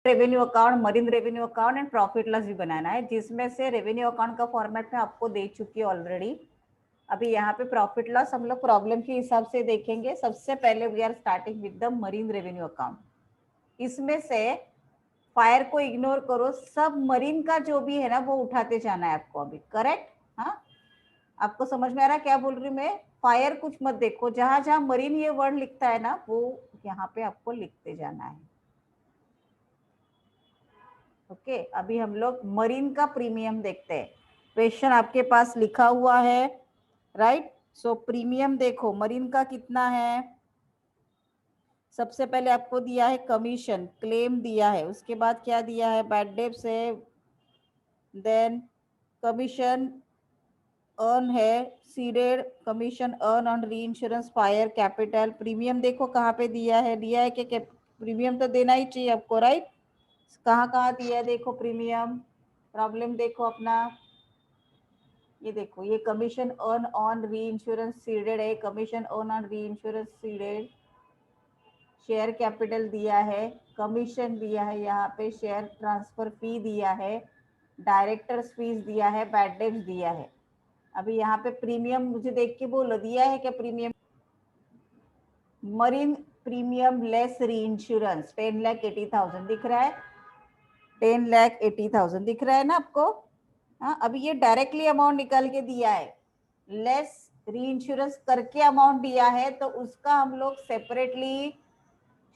Revenue account, marine revenue account and profit loss भी बनाना है, जिसमें से रेवेन्यू अकाउंट का फॉर्मेट में आपको दे चुकी है ऑलरेडी। अभी यहाँ पे प्रॉफिट लॉस हम लोग प्रॉब्लम के हिसाब से देखेंगे। सबसे पहले we are starting with the marine revenue account. इसमें से फायर को इग्नोर करो, सब मरीन का जो भी है ना वो उठाते जाना है आपको अभी। करेक्ट? हाँ, आपको समझ में आ रहा है क्या बोल रही हूँ मैं? फायर कुछ मत देखो, जहां जहां मरीन ये वर्ड लिखता है ना वो यहाँ पे आपको लिखते जाना है। ओके, अभी हम लोग मरीन का प्रीमियम देखते हैं। क्वेश्चन आपके पास लिखा हुआ है, राइट? सो प्रीमियम देखो मरीन का कितना है। सबसे पहले आपको दिया है कमीशन, क्लेम दिया है, उसके बाद क्या दिया है? बैड डेब्ट्स है, देन कमीशन अर्न है, सीडेड कमीशन अर्न ऑन री इंश्योरेंस, फायर कैपिटल। प्रीमियम देखो कहाँ पे दिया है, दिया है कि प्रीमियम तो देना ही चाहिए आपको, राइट? कहाँ कहाँ दिया है देखो प्रीमियम। प्रॉब्लम देखो अपना, ये देखो, ये commission earn on reinsurance ceded है, commission earn on reinsurance ceded, share capital दिया है, कमीशन दिया है, यहाँ पे शेयर ट्रांसफर फी दिया है, डायरेक्टर्स फीस दिया है, बैड डेब्ट्स दिया है। अभी यहाँ पे प्रीमियम मुझे देख के बोलो, दिया है क्या प्रीमियम? मरीन प्रीमियम लेस री इंश्योरेंस 10,80,000 दिख रहा है, 10,80,000 दिख रहा है ना आपको? हाँ, अभी ये डायरेक्टली अमाउंट निकाल के दिया है, लेस री इंश्योरेंस करके अमाउंट दिया है, तो उसका हम लोग सेपरेटली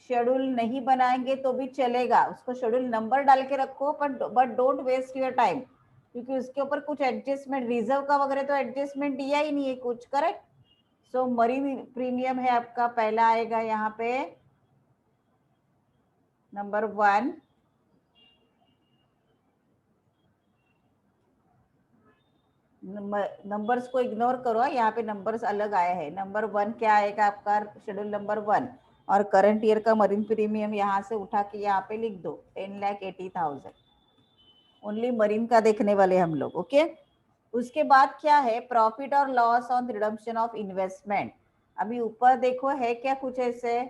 शेड्यूल नहीं बनाएंगे तो भी चलेगा। उसको शेड्यूल नंबर डाल के रखो, but don't waste your time, क्योंकि उसके ऊपर कुछ एडजस्टमेंट रिजर्व का वगैरह तो एडजस्टमेंट दिया ही नहीं है कुछ। करेक्ट? सो मरीन प्रीमियम है आपका, पहला आएगा यहाँ पे नंबर 1। नंबर्स को इग्नोर करो, यहाँ पे नंबर्स अलग आए हैं। नंबर 1 क्या आएगा आपका? शेड्यूल नंबर 1, और करंट ईयर का मरीन प्रीमियम यहाँ से उठा के यहाँ पे लिख दो, 10,80,000। ओनली मरीन का देखने वाले हम लोग। ओके, उसके बाद क्या है? प्रॉफिट और loss on redemption of investment. अभी ऊपर देखो है क्या कुछ ऐसे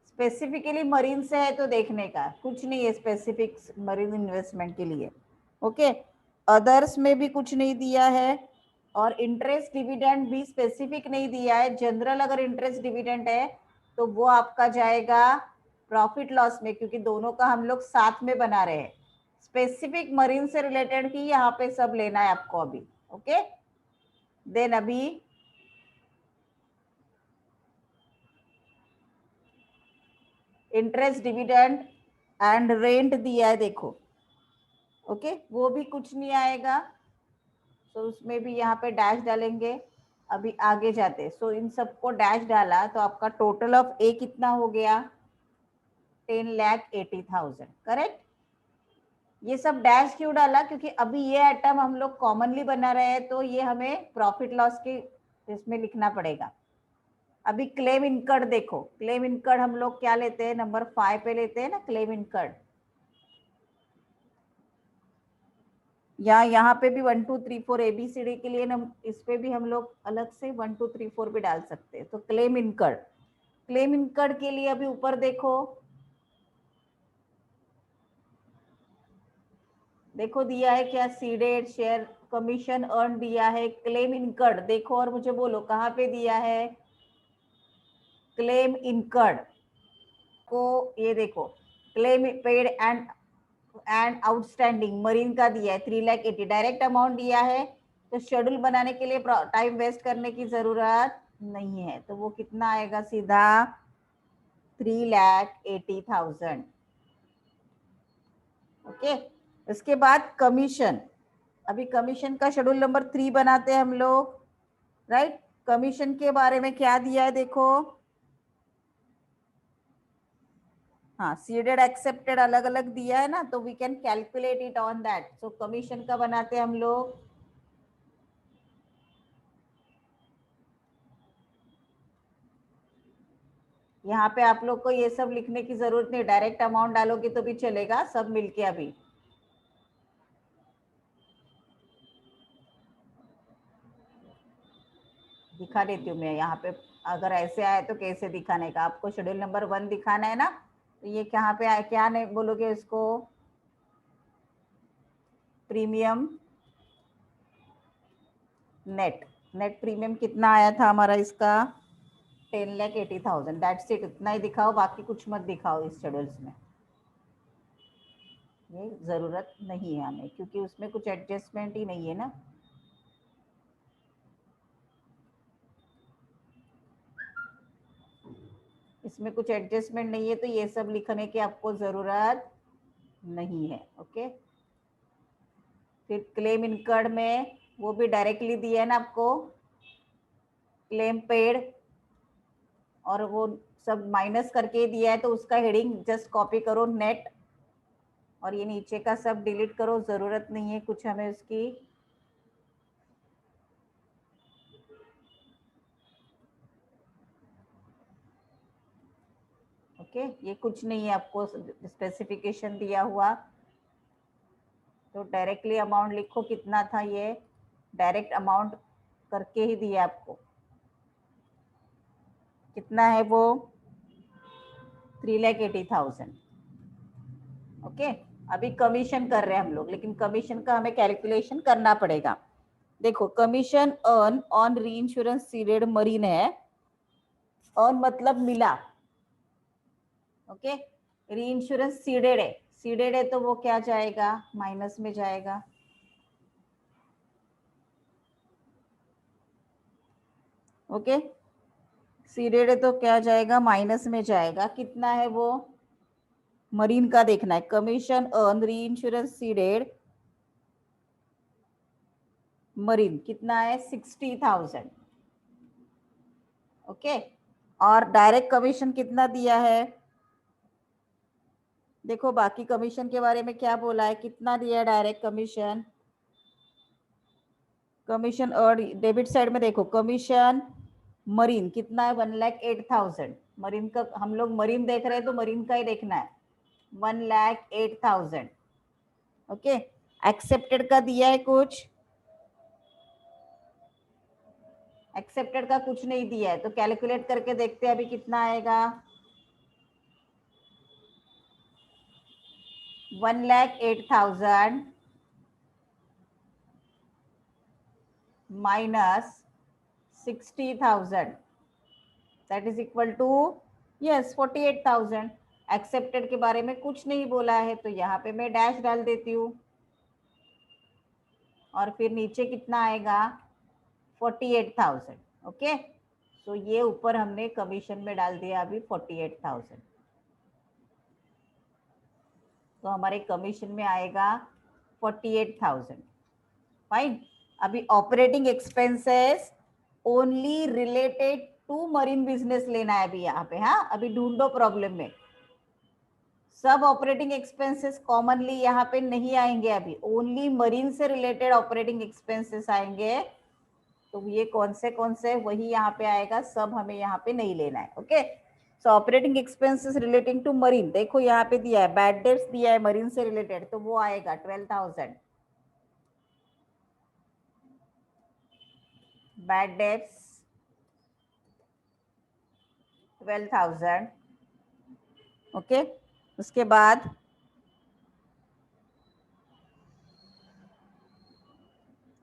स्पेसिफिकली मरीन से है तो देखने का कुछ नहीं है स्पेसिफिक मरीन इन्वेस्टमेंट के लिए। ओके, अदर्स में भी कुछ नहीं दिया है, और इंटरेस्ट डिविडेंड भी स्पेसिफिक नहीं दिया है। जनरल अगर इंटरेस्ट डिविडेंड है तो वो आपका जाएगा प्रॉफिट लॉस में, क्योंकि दोनों का हम लोग साथ में बना रहे हैं। स्पेसिफिक मरीन से रिलेटेड ही यहाँ पे सब लेना है आपको अभी। ओके, देन अभी इंटरेस्ट डिविडेंड एंड रेंट दिया है देखो। ओके, वो भी कुछ नहीं आएगा, तो उसमें भी यहाँ पे डैश डालेंगे। अभी आगे जाते, सो इन सबको डैश डाला तो आपका टोटल ऑफ ए कितना हो गया? 10,80,000। करेक्ट? ये सब डैश क्यों डाला? क्योंकि अभी ये आइटम हम लोग कॉमनली बना रहे हैं, तो ये हमें प्रॉफिट लॉस के इसमें लिखना पड़ेगा। अभी क्लेम इनकर्ड देखो, क्लेम इनकर्ड हम लोग क्या लेते हैं? नंबर 5 पे लेते हैं ना क्लेम इनकर्ड। या यहाँ पे भी 1 2 3 4 ABCD के लिए इस पे भी हम लोग अलग से 1 2 3 4 भी डाल सकते हैं। तो क्लेम इनकर्ड, क्लेम इनकर्ड के लिए अभी ऊपर देखो, देखो दिया है क्या? सीडेड, शेयर कमीशन अर्न दिया है, क्लेम इनकर्ड देखो और मुझे बोलो कहाँ पे दिया है क्लेम इनकर्ड को? ये देखो, claim paid and outstanding marine का दिया है 3,80,000, डायरेक्ट अमाउंट दिया है, तो शेड्यूल बनाने के लिए टाइम वेस्ट करने की जरूरत नहीं है। तो वो कितना आएगा? सीधा 3,80,000। ओके, इसके बाद कमीशन। अभी कमीशन का शेड्यूल नंबर 3 बनाते हैं हम लोग, राइट? कमीशन के बारे में क्या दिया है देखो। हाँ, सीडेड एक्सेप्टेड अलग अलग दिया है ना, तो we can calculate it on that. So commission का बनाते हैं हम लोग, यहाँ पे आप लोग को ये सब लिखने की जरूरत नहीं, डायरेक्ट अमाउंट डालोगे तो भी चलेगा सब मिलके। अभी दिखा देती हूँ मैं यहाँ पे, अगर ऐसे आए तो कैसे दिखाने का। आपको शेड्यूल नंबर 1 दिखाना है ना, तो ये कहाँ पे आए, क्या नहीं बोलोगे इसको, प्रीमियम नेट। नेट प्रीमियम कितना आया था हमारा इसका, 10,80,000। दैट्स इट, इतना ही दिखाओ, बाकी कुछ मत दिखाओ इस शेड्यूल्स में, ये जरूरत नहीं है हमें, क्योंकि उसमें कुछ एडजस्टमेंट ही नहीं है ना। इसमें कुछ एडजस्टमेंट नहीं है, तो ये सब लिखने की आपको जरूरत नहीं है। ओके, फिर क्लेम इनकर्ड में वो भी डायरेक्टली दिया है ना आपको, क्लेम पेड, और वो सब माइनस करके दिया है, तो उसका हेडिंग जस्ट कॉपी करो नेट, और ये नीचे का सब डिलीट करो, जरूरत नहीं है कुछ हमें उसकी। ओके, ये कुछ नहीं है आपको स्पेसिफिकेशन दिया हुआ, तो डायरेक्टली अमाउंट लिखो, कितना था ये, डायरेक्ट अमाउंट करके ही दिया आपको, कितना है वो, 3,80,000। ओके, अभी कमीशन कर रहे हैं हम लोग, लेकिन कमीशन का हमें कैलकुलेशन करना पड़ेगा। देखो, commission earn on reinsurance seeded marine है, अर्न मतलब मिला। ओके, री इंश्योरेंस सीडेड है, सीडेड है तो वो क्या जाएगा, माइनस में जाएगा। ओके, सीडेड है तो क्या जाएगा, माइनस में जाएगा। कितना है वो, मरीन का देखना है, कमीशन अर्न री इंश्योरेंस सीडेड मरीन कितना है, 60,000। ओके, और डायरेक्ट कमीशन कितना दिया है, देखो बाकी कमीशन के बारे में क्या बोला है, कितना दिया है डायरेक्ट कमीशन, कमीशन और डेबिट साइड में देखो, कमीशन मरीन कितना है, 1,08,000। मरीन का हम लोग मरीन देख रहे हैं, तो मरीन का ही देखना है, 1,08,000। ओके, एक्सेप्टेड का दिया है कुछ, एक्सेप्टेड का कुछ नहीं दिया है, तो कैलकुलेट करके देखते हैं अभी कितना आएगा, 1,08,000 minus 60,000, that is equal to, yes, 48,000। Accepted के बारे में कुछ नहीं बोला है, तो यहाँ पे मैं डैश डाल देती हूँ, और फिर नीचे कितना आएगा, 48,000। ओके, तो ये ऊपर हमने कमीशन में डाल दिया अभी 48,000, तो हमारे कमीशन में आएगा 48,000। फाइन, अभी operating expenses only related to marine business लेना है अभी यहाँ पे। हाँ, अभी ढूंढो प्रॉब्लम में, सब ऑपरेटिंग एक्सपेंसेस कॉमनली यहाँ पे नहीं आएंगे, अभी ओनली मरीन से रिलेटेड ऑपरेटिंग एक्सपेंसेस आएंगे, तो ये कौन से वही यहाँ पे आएगा, सब हमें यहाँ पे नहीं लेना है। Okay, so operating expenses relating to marine, देखो यहाँ पे दिया है, बैड डेट्स दिया है मरीन से रिलेटेड, तो वो आएगा 12,000, बैड डेट्स 12,000। ओके, उसके बाद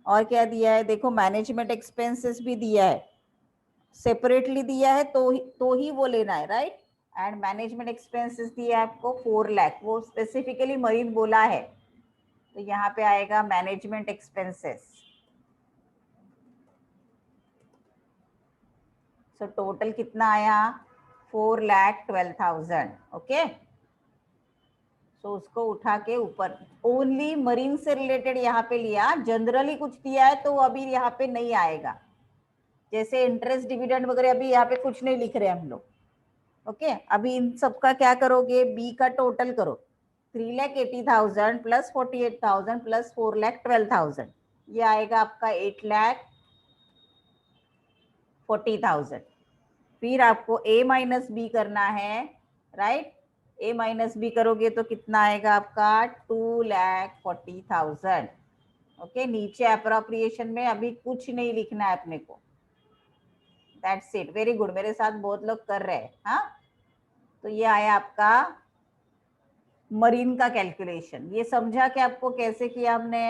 और क्या दिया है, देखो मैनेजमेंट एक्सपेंसेस भी दिया है, सेपरेटली दिया है, तो ही वो लेना है, राइट। एंड मैनेजमेंट एक्सपेंसेस दिया है आपको 4 लाख, वो स्पेसिफिकली मरीन बोला है, तो यहाँ पे आएगा मैनेजमेंट एक्सपेंसेस। सो टोटल कितना आया, 4,12,000। ओके, सो उसको उठा के ऊपर ओनली मरीन से रिलेटेड यहाँ पे लिया, जनरली कुछ दिया है तो अभी यहाँ पे नहीं आएगा, जैसे इंटरेस्ट डिविडेंड वगैरह अभी यहाँ पे कुछ नहीं लिख रहे हम लोग। ओके, अभी इन सबका क्या करोगे, बी का टोटल करो, 3,80,000 प्लस 48,000 प्लस 4,12,000, ये आएगा आपका 8,40,000। फिर आपको ए माइनस बी करना है, राइट। ए माइनस बी करोगे तो कितना आएगा आपका, 2,40,000। ओके, नीचे अप्रोप्रिएशन में अभी कुछ नहीं लिखना है अपने को, दैट्स इट, वेरी गुड, मेरे साथ बहुत लोग कर रहे हैं। हाँ, तो ये आया आपका मरीन का कैलकुलेशन। ये समझा कि आपको कैसे किया हमने?